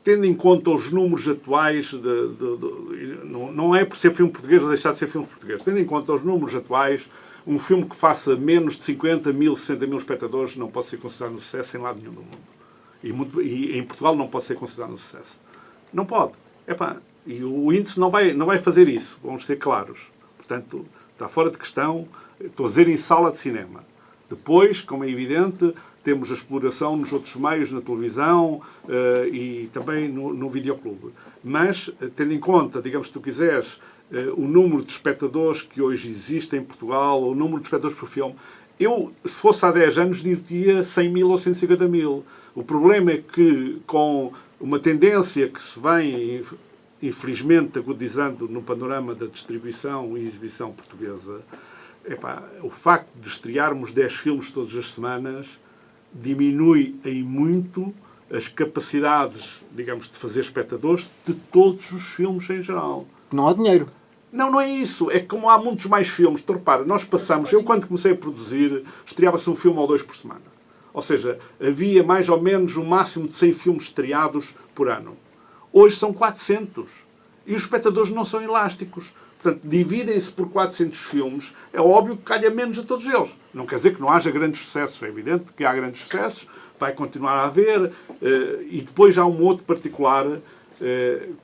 Tendo em conta os números atuais, não é por ser filme português ou deixar de ser filme português. Tendo em conta os números atuais, um filme que faça menos de 50 mil, 60 mil espectadores não pode ser considerado um sucesso em lado nenhum do mundo. E em Portugal não pode ser considerado um sucesso. Não pode. E o índice não vai fazer isso. Vamos ser claros. Portanto, está fora de questão. Estou a dizer em sala de cinema. Depois, como é evidente, temos a exploração nos outros meios, na televisão e também no videoclube. Mas, tendo em conta, digamos, se tu quiseres, o número de espectadores que hoje existe em Portugal, o número de espectadores por filme, eu, se fosse há 10 anos, diria 100 mil ou 150 mil. O problema é que, com uma tendência que se vem, infelizmente, agudizando no panorama da distribuição e exibição portuguesa, o facto de estrearmos 10 filmes todas as semanas diminui em muito as capacidades, digamos, de fazer espectadores de todos os filmes em geral. Não há dinheiro. Não é isso. É que como há muitos mais filmes. Tu repara, nós passamos... Eu, quando comecei a produzir, estreava-se um filme ou 2 por semana. Ou seja, havia mais ou menos um máximo de 100 filmes estreados por ano. Hoje são 400. E os espectadores não são elásticos. Portanto, dividem-se por 400 filmes. É óbvio que calha menos a todos eles. Não quer dizer que não haja grandes sucessos. É evidente que há grandes sucessos. Vai continuar a haver. E depois há um outro particular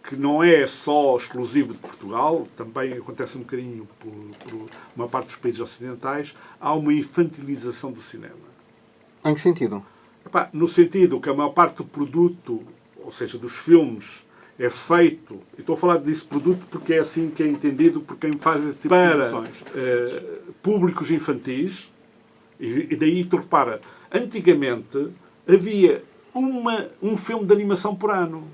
que não é só exclusivo de Portugal. Também acontece um bocadinho por uma parte dos países ocidentais. Há uma infantilização do cinema. Em que sentido? No sentido que a maior parte do produto, ou seja, dos filmes, é feito, e estou a falar desse produto porque é assim que é entendido por quem faz esse tipo de produções, públicos infantis, e daí tu repara, antigamente havia um filme de animação por ano.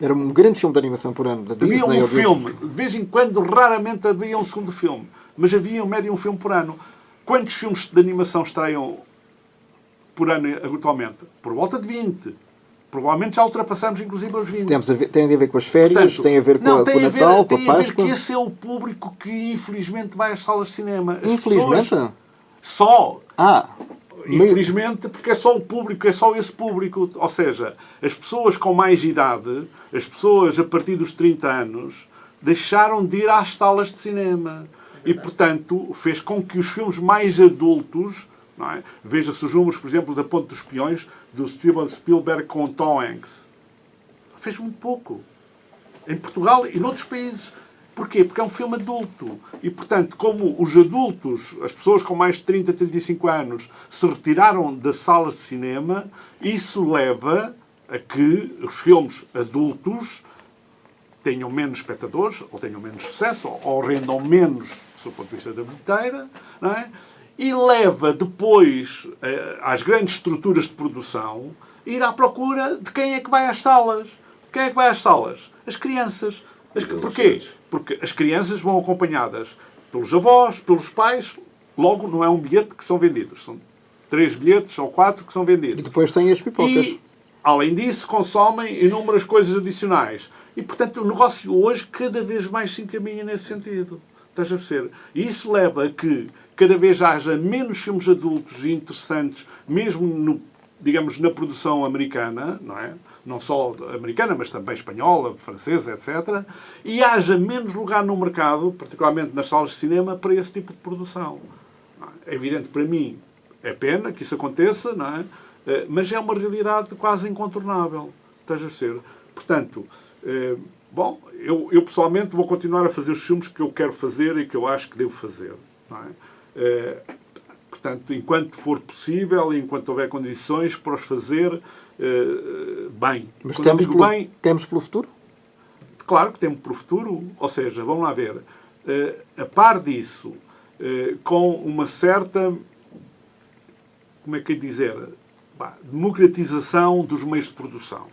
Era um grande filme de animação por ano. Da Disney, havia um filme, de vez em quando, raramente havia um segundo filme, mas havia em média um filme por ano. Quantos filmes de animação estreiam por ano atualmente? Por volta de 20. Provavelmente já ultrapassamos inclusive os 20. Tem a ver com as férias, portanto, tem a ver com o Natal, com a Páscoa. Tem a ver que esse é o público que infelizmente vai às salas de cinema. As infelizmente? Pessoas, só. Infelizmente, porque é só o público, é só esse público. Ou seja, as pessoas com mais idade, as pessoas a partir dos 30 anos, deixaram de ir às salas de cinema. E, portanto, fez com que os filmes mais adultos... Não é? Veja-se os números, por exemplo, da Ponte dos Espiões, do Steven Spielberg com Tom Hanks. Fez muito pouco. Em Portugal e noutros países. Porquê? Porque é um filme adulto. E, portanto, como os adultos, as pessoas com mais de 30, 35 anos, se retiraram das salas de cinema, isso leva a que os filmes adultos tenham menos espectadores, ou tenham menos sucesso, ou rendam menos, do ponto de vista da bilheteira, não é? E leva depois às grandes estruturas de produção a ir à procura de quem é que vai às salas. Quem é que vai às salas? As crianças. Porquê? Porque as crianças vão acompanhadas pelos avós, pelos pais. Logo, não é um bilhete que são vendidos. São 3 bilhetes ou 4 que são vendidos. E depois têm as pipocas. E, além disso, consomem inúmeras coisas adicionais. E, portanto, o negócio hoje cada vez mais se encaminha nesse sentido. Estás a perceber? E isso leva a que cada vez haja menos filmes adultos e interessantes, mesmo digamos, na produção americana, não é? Não só americana, mas também espanhola, francesa, etc. E haja menos lugar no mercado, particularmente nas salas de cinema, para esse tipo de produção. É evidente, para mim, é pena que isso aconteça, não é? Mas é uma realidade quase incontornável. Estás a perceber? Portanto, bom, eu pessoalmente vou continuar a fazer os filmes que eu quero fazer e que eu acho que devo fazer. Não é? Portanto, enquanto for possível e enquanto houver condições para os fazer bem. Mas temos pelo futuro? Claro que temos pelo futuro. Ou seja, vamos lá ver. A par disso, com uma certa, como é que é dizer, democratização dos meios de produção.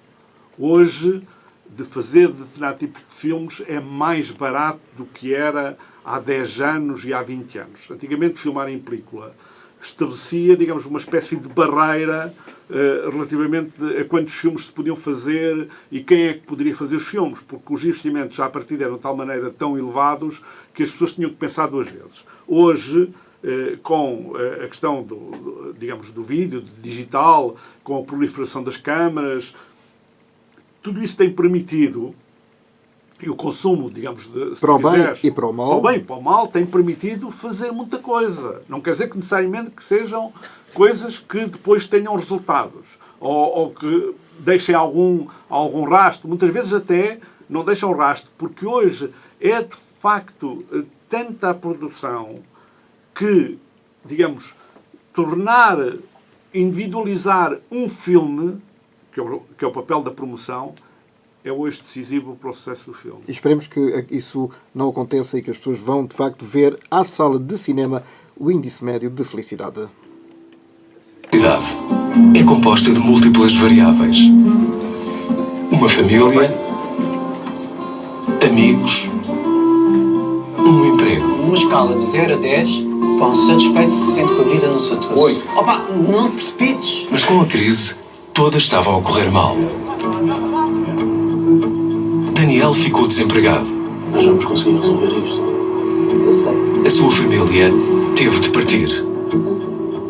Hoje, de fazer determinado tipo de filmes é mais barato do que era há 10 anos e há 20 anos. Antigamente, filmar em película estabelecia, digamos, uma espécie de barreira relativamente a quantos filmes se podiam fazer e quem é que poderia fazer os filmes, porque os investimentos já à partida eram de tal maneira tão elevados que as pessoas tinham que pensar duas vezes. Hoje, com a questão digamos, do vídeo, do digital, com a proliferação das câmaras, tudo isso tem permitido, e o consumo, digamos, para o bem e para o mal. Para o bem e para o mal, tem permitido fazer muita coisa. Não quer dizer que necessariamente que sejam coisas que depois tenham resultados. Ou que deixem algum rastro. Muitas vezes até não deixam rastro, porque hoje é de facto tanta a produção que, digamos, individualizar um filme, que é o papel da promoção, é hoje decisivo para o sucesso do filme. E esperemos que isso não aconteça e que as pessoas vão, de facto, ver à sala de cinema o índice médio de felicidade. A felicidade é composta de múltiplas variáveis. Uma família, amigos, um emprego. Numa escala de 0 a 10, quão satisfeito se sente com a vida no Saturno? 8. Opa, não te precipites! Mas com a crise, todas estavam a correr mal. Daniel ficou desempregado. Nós vamos conseguir resolver isto. Eu sei. A sua família teve de partir.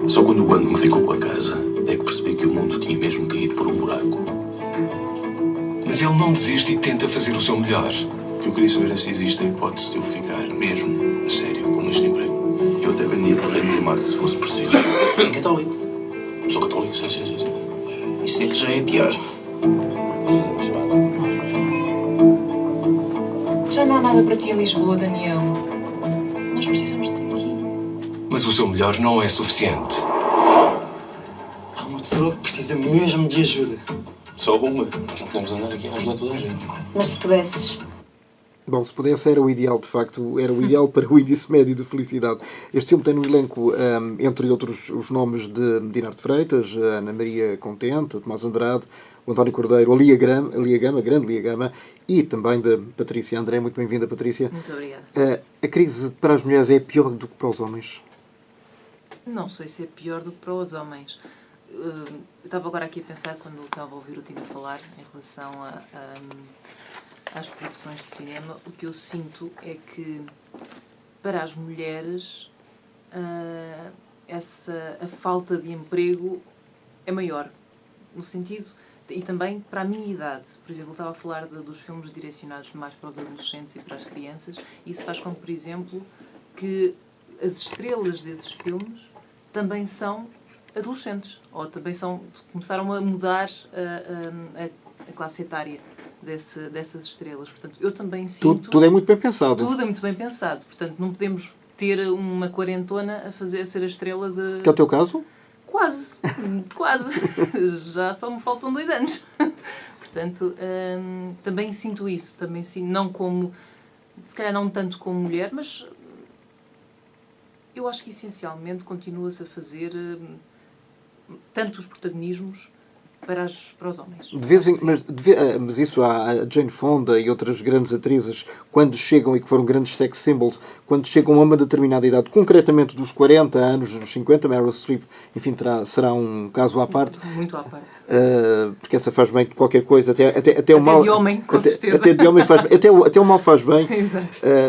Só quando o banco me ficou pela casa é que percebi que o mundo tinha mesmo caído por um buraco. Mas ele não desiste e tenta fazer o seu melhor. O que eu queria saber é se existe a hipótese de eu ficar mesmo a sério com este emprego. Eu até vendia terrenos em Marte se fosse preciso. Católico. Sou católico, sim. Isso é que já é pior. Já não há nada para ti em Lisboa, Daniel. Nós precisamos de ti aqui. Mas o seu melhor não é suficiente. Há uma pessoa que precisa mesmo de ajuda. Só uma. Nós não podemos andar aqui a ajudar toda a gente. Mas se pudesses. Bom, se pudesse era o ideal, de facto, era o ideal para o índice médio de felicidade. Este filme tem no elenco, entre outros, os nomes de Medina de Freitas, a Ana Maria Contente, Tomás Andrade, o António Cordeiro, a grande Lia Gama, e também da Patrícia André. Muito bem-vinda, Patrícia. Muito obrigada. A crise para as mulheres é pior do que para os homens? Não sei se é pior do que para os homens. Eu estava agora aqui a pensar, quando estava a ouvir o Tino falar, em relação às produções de cinema, o que eu sinto é que, para as mulheres, a falta de emprego é maior. No sentido, e também para a minha idade. Por exemplo, eu estava a falar dos filmes direcionados mais para os adolescentes e para as crianças. Isso faz com que, por exemplo, que as estrelas desses filmes também são adolescentes. Ou também começaram a mudar a classe etária dessas estrelas. Portanto, eu também sinto... Tudo é muito bem pensado. Tudo é muito bem pensado. Portanto, não podemos ter uma quarentona a ser a estrela de... Que é o teu caso? Quase. Já só me faltam 2 anos. Portanto, também sinto isso. Também sinto, não como... Se calhar não tanto como mulher, mas... Eu acho que essencialmente continua-se a fazer tanto os protagonismos para os homens. Mas isso a Jane Fonda e outras grandes atrizes, quando chegam, e que foram grandes sex symbols, quando chegam a uma determinada idade, concretamente dos 40 anos, dos 50, Meryl Streep, enfim, será um caso à parte. Muito à parte. Porque essa faz bem qualquer coisa, até o mal... de homem, com certeza. Até de homem faz bem, até o mal faz bem. Exato.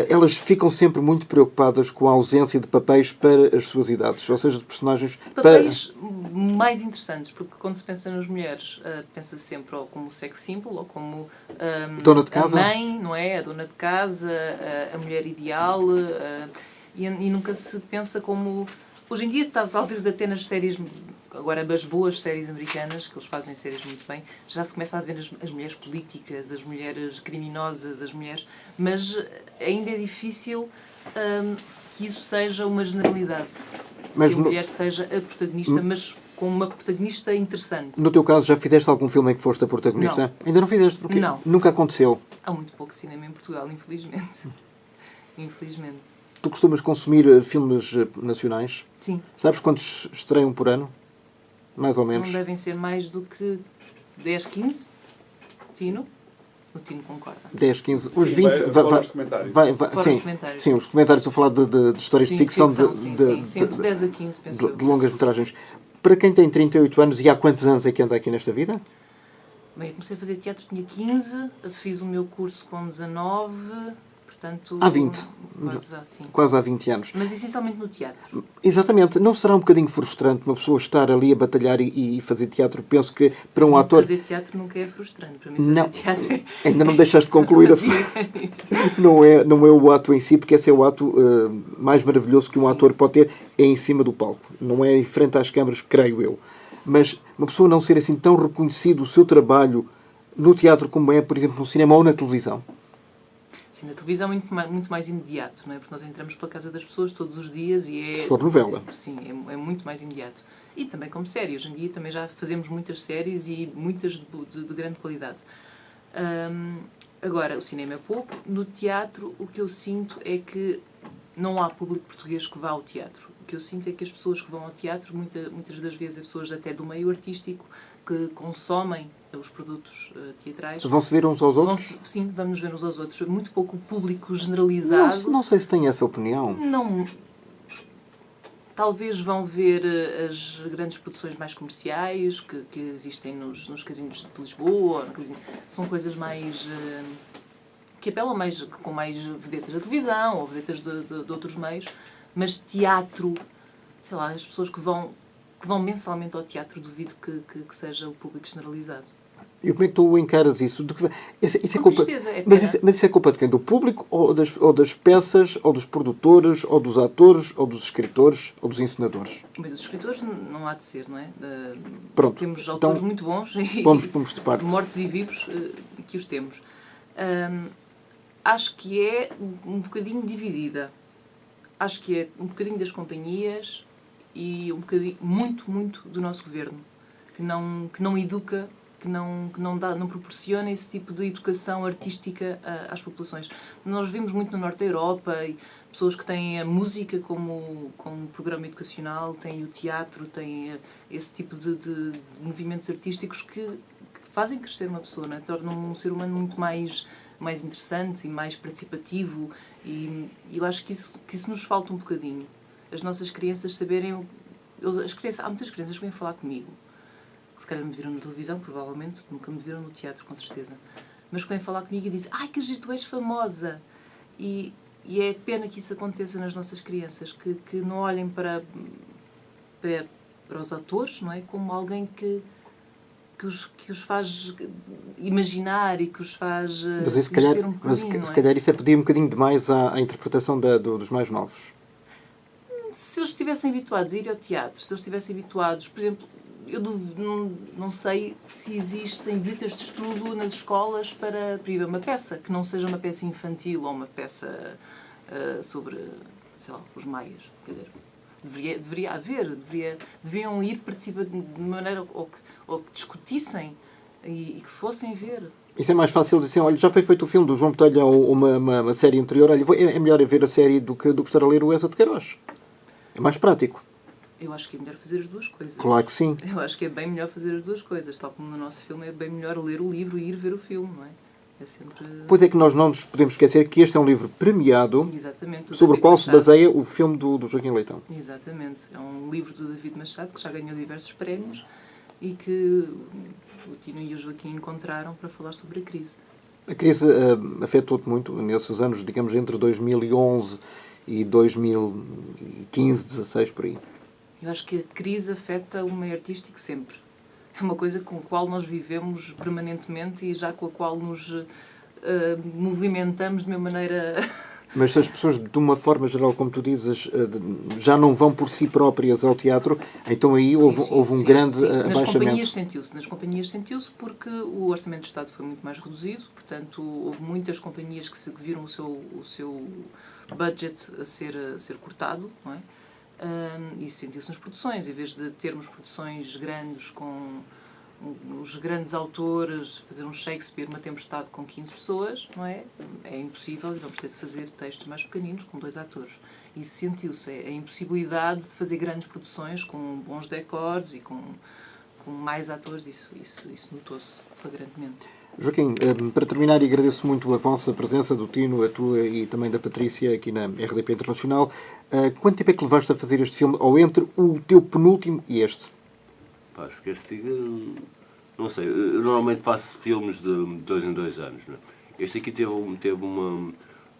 Elas ficam sempre muito preocupadas com a ausência de papéis para as suas idades, ou seja, de personagens... Papéis mais interessantes, porque quando se pensa nas mulheres, pensa-se sempre ou como sex symbol, ou como dona de casa. A mãe, não é? A dona de casa, a mulher ideal, e nunca se pensa como... Hoje em dia, talvez até nas séries, agora as boas séries americanas, que eles fazem séries muito bem, já se começa a ver as mulheres políticas, as mulheres criminosas, as mulheres... Mas ainda é difícil que isso seja uma generalidade. Que a mulher seja a protagonista, mas com uma protagonista interessante. No teu caso, já fizeste algum filme em que foste a protagonista? Não. Ainda não fizeste? Porque não. Nunca aconteceu? Há muito pouco cinema em Portugal, infelizmente. Infelizmente. Tu costumas consumir filmes nacionais? Sim. Sabes quantos estreiam por ano? Mais ou menos. Não devem ser mais do que 10, 15? Tino? O Tino concorda. 10, 15, os 20... Fora os comentários. Fora os comentários. Sim, os comentários, estou a falar de histórias de ficção, entre 10 a 15, penso eu. De longas metragens. Para quem tem 38 anos, e há quantos anos é que anda aqui nesta vida? Bem, eu comecei a fazer teatro, tinha 15, fiz o meu curso com 19, portanto... Há 20. Quase há 20 anos. Mas essencialmente no teatro. Exatamente. Não será um bocadinho frustrante uma pessoa estar ali a batalhar e fazer teatro? Penso que para um ator... Fazer teatro nunca é frustrante. Para mim fazer teatro é... Ainda não deixaste de concluir não é o ato em si, porque esse é o ato mais maravilhoso que um ator pode ter, é em cima do palco. Não é em frente às câmaras, creio eu. Mas uma pessoa não ser assim tão reconhecido o seu trabalho no teatro como é, por exemplo, no cinema ou na televisão. Sim, na televisão é muito mais imediato, não é? Porque nós entramos pela casa das pessoas todos os dias e é... Se for novela. Sim, é muito mais imediato. E também como série. Hoje em dia também já fazemos muitas séries e muitas de grande qualidade. Agora, o cinema é pouco. No teatro, o que eu sinto é que não há público português que vá ao teatro. O que eu sinto é que as pessoas que vão ao teatro, muitas das vezes, é pessoas até do meio artístico que consomem os produtos teatrais. Vão-se ver uns aos outros? Sim, vamos ver uns aos outros. Muito pouco público generalizado. Não sei se tem essa opinião. Não. Talvez vão ver as grandes produções mais comerciais que existem nos casinos de Lisboa. São coisas mais... que apelam mais, com mais vedetas da televisão ou vedetas de outros meios. Mas teatro, sei lá, as pessoas que vão mensalmente ao teatro, duvido que seja o público generalizado. E como é que tu encaras isso? Isso é culpa... tristeza, é mas isso é culpa de quem? Do público ou das peças, ou dos produtores, ou dos atores, ou dos escritores, ou dos encenadores? Bem, dos escritores não há de ser, não é? Pronto, temos autores muito bons e vamos de parte. Mortos e vivos que os temos. Acho que é um bocadinho dividida. Acho que é um bocadinho das companhias e um bocadinho, muito do nosso governo, que não educa, que não proporciona esse tipo de educação artística às populações. Nós vimos muito no norte da Europa e pessoas que têm a música como programa educacional, têm o teatro, têm esse tipo de movimentos artísticos que fazem crescer uma pessoa, não é? Tornam um ser humano muito mais interessante e mais participativo, e eu acho que isso nos falta um bocadinho. As nossas crianças saberem... há muitas crianças que vêm falar comigo, que se calhar me viram na televisão, provavelmente, nunca me viram no teatro, com certeza, mas que vêm falar comigo e dizem: ai, que giro, tu és famosa! E é pena que isso aconteça nas nossas crianças, que não olhem para os atores, não é? Como alguém que os faz imaginar e que os faz crescer um bocadinho. Se calhar isso é pedir um bocadinho demais à interpretação dos mais novos. Se eles estivessem habituados a ir ao teatro, se eles estivessem habituados, por exemplo, eu não sei se existem visitas de estudo nas escolas para ir ver uma peça, que não seja uma peça infantil ou uma peça sobre, sei lá, os maias. Quer dizer, deveria haver, deveriam ir participar de maneira ou que discutissem e que fossem ver. Isso é mais fácil dizer: olha, já foi feito o filme do João Botelho ou uma série anterior, olha, é melhor ver a série do que estar a ler o Essa de Queiroz. É mais prático. Eu acho que é melhor fazer as duas coisas. Claro que sim. Eu acho que é bem melhor fazer as duas coisas. Tal como no nosso filme é bem melhor ler o livro e ir ver o filme, não é? É sempre... Pois é que nós não nos podemos esquecer que este é um livro premiado. Exatamente, sobre o qual se baseia o filme do Joaquim Leitão. Exatamente. É um livro do David Machado que já ganhou diversos prémios e que o Tino e o Joaquim encontraram para falar sobre a crise. A crise afetou-te muito nesses anos, digamos, entre 2011 e 2015, 16, por aí. Eu acho que a crise afeta o meio artístico sempre. É uma coisa com a qual nós vivemos permanentemente e já com a qual nos movimentamos de uma maneira... Mas se as pessoas, de uma forma geral, como tu dizes, já não vão por si próprias ao teatro, então aí houve um grande abaixamento. Nas companhias sentiu-se porque o orçamento do Estado foi muito mais reduzido, portanto houve muitas companhias que viram o seu budget a ser cortado, não é? E sentiu-se nas produções, em vez de termos produções grandes com os grandes autores, fazer um Shakespeare, uma tempestade com 15 pessoas, não é? É impossível, e vamos ter de fazer textos mais pequeninos com 2 atores. Isso sentiu-se, a impossibilidade de fazer grandes produções com bons decors e com mais atores, isso notou-se. flagrantemente. Joaquim, para terminar, e agradeço muito a vossa presença, do Tino, a tua e também da Patrícia, aqui na RDP Internacional. Quanto tempo é que levaste a fazer este filme, ou entre o teu penúltimo e este? Pá, se queres que diga, não sei. Eu normalmente faço filmes de 2 em 2 anos. Não é? Este aqui teve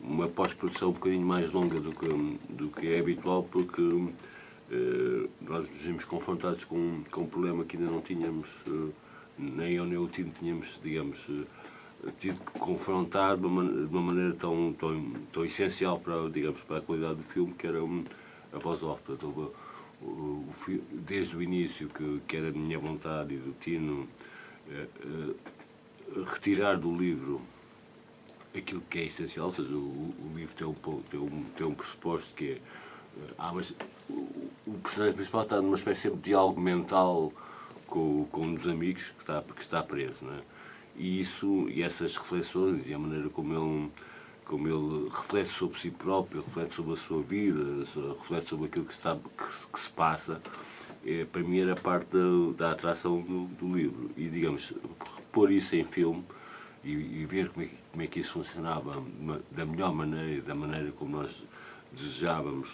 uma pós-produção um bocadinho mais longa do que é habitual, porque nós nos vimos confrontados com um problema que ainda não tínhamos, nem eu nem o Tino tínhamos, digamos, tido que confrontar de uma maneira tão essencial para a qualidade do filme, que era a voz off. Portanto, desde o início, que era a minha vontade e do Tino, retirar do livro aquilo que é essencial, ou seja, o livro tem um pressuposto que é... mas o personagem principal está numa espécie de diálogo mental com um dos amigos que está preso, não é? E essas reflexões e a maneira como ele reflete sobre si próprio, reflete sobre a sua vida, reflete sobre aquilo que se passa, para mim era parte da atração do livro. E, digamos, pôr isso em filme e ver como é que isso funcionava da melhor maneira e da maneira como nós desejávamos,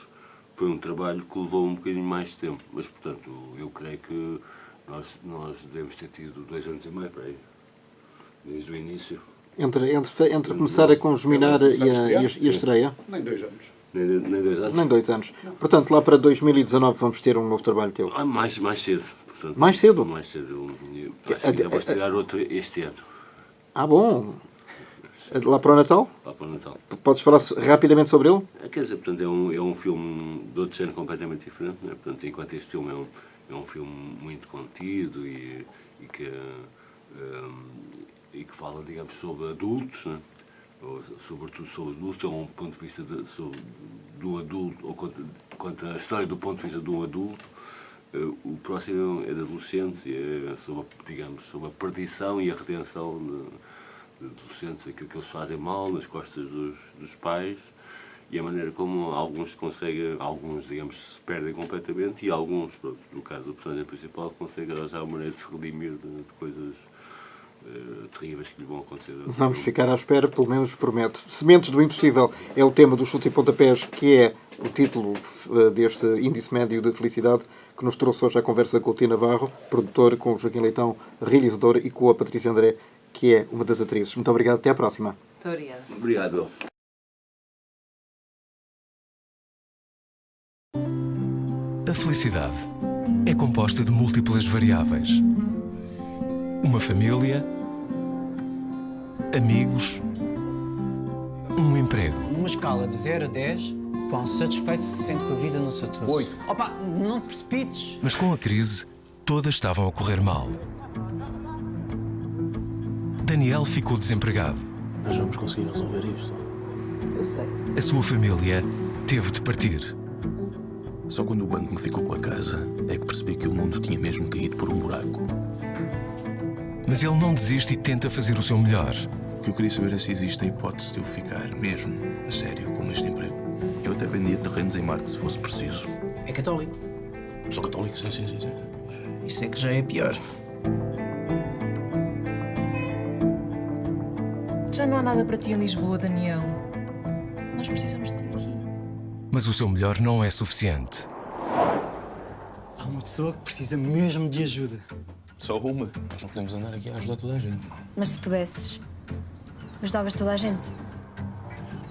foi um trabalho que levou um bocadinho mais de tempo. Mas, portanto, eu creio que nós devemos ter tido 2 anos e meio para aí, desde o início. Entre começar a congeminar e a estreia? Nem 2 anos. Nem 2 anos? Nem 2 anos. Portanto, lá para 2019 vamos ter um novo trabalho teu. Mais cedo. Portanto, mais cedo? Mais cedo. Acho que ainda vou estrear outro este ano. Bom. Lá para o Natal? Lá para o Natal. Podes falar rapidamente sobre ele? Quer dizer, portanto, é um filme de outro género completamente diferente, não é? Portanto, enquanto este filme é um filme muito contido e que fala, digamos, sobre adultos, né? Ou, sobretudo sobre adultos, é um ponto de vista do adulto, ou conta a história do ponto de vista de um adulto. O próximo é de adolescentes, e é sobre a perdição e a redenção de adolescentes, aquilo que eles fazem mal nas costas dos pais, e a maneira como alguns, digamos, se perdem completamente, e alguns, no caso do personagem principal, conseguem arranjar uma maneira de se redimir de coisas terríveis que lhe vão acontecer. Vamos ficar à espera, pelo menos prometo. Sementes do Impossível é o tema do Chute e Pontapés, que é o título deste índice médio de felicidade, que nos trouxe hoje a conversa com o Tino Navarro, produtor, com o Joaquim Leitão, realizador, e com a Patrícia André, que é uma das atrizes. Muito obrigado, até à próxima. Muito obrigada. Obrigado. A felicidade é composta de múltiplas variáveis. Uma família, amigos, um emprego. Numa escala de 0 a 10, quão satisfeito se sente com a vida no seu todo? 8. Opa, não te precipites. Mas com a crise, todas estavam a correr mal. Daniel ficou desempregado. Nós vamos conseguir resolver isto. Eu sei. A sua família teve de partir. Só quando o banco me ficou com a casa é que percebi que o mundo tinha mesmo caído por um buraco. Mas ele não desiste e tenta fazer o seu melhor. O que eu queria saber é se existe a hipótese de eu ficar mesmo a sério com este emprego. Eu até vendia terrenos em Marte se fosse preciso. É católico. Sou católico, sim. Isso é que já é pior. Já não há nada para ti em Lisboa, Daniel. Nós precisamos de ti aqui. Mas o seu melhor não é suficiente. Há uma pessoa que precisa mesmo de ajuda. Só uma. Nós não podemos andar aqui a ajudar toda a gente. Mas se pudesses, ajudavas toda a gente.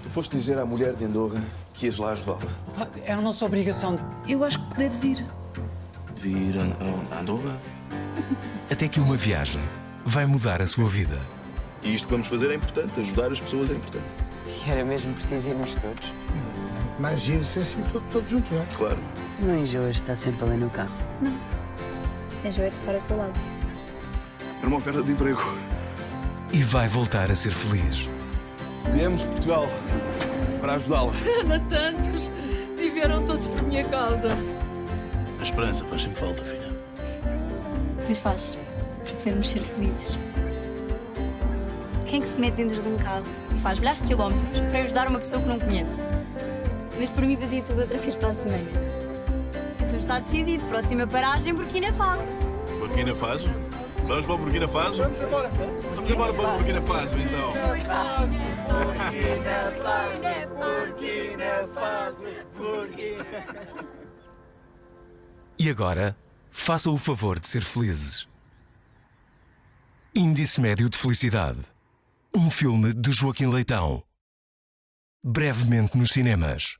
Tu foste dizer à mulher de Andorra que ias lá ajudá-la. É a nossa obrigação. Eu acho que deves ir. Devia ir a Andorra? Até que uma viagem vai mudar a sua vida. E isto que vamos fazer é importante. Ajudar as pessoas é importante. E era mesmo preciso irmos todos. Mais giro ser assim todos juntos, não é? Claro. Tu não enjoas de estar sempre ali no carro? Não. Enjoei de estar ao teu lado. Era uma oferta de emprego. E vai voltar a ser feliz. Viemos de Portugal para ajudá-la. Ana, tantos! E vieram todos por minha causa. A esperança faz sempre falta, filha. Pois faz. Para podermos ser felizes. Quem é que se mete dentro de um carro e faz milhares de quilómetros para ajudar uma pessoa que não conhece? Mas por mim fazia tudo outra vez para a semana. Então está decidido. Próxima paragem, Burkina Faso. Burkina Faso? Vamos para o Burkina Faso? Vamos embora. Vamos embora para o Burkina Faso, então. E agora, faça o favor de ser felizes. Índice Médio de Felicidade. Um filme de Joaquim Leitão. Brevemente nos cinemas.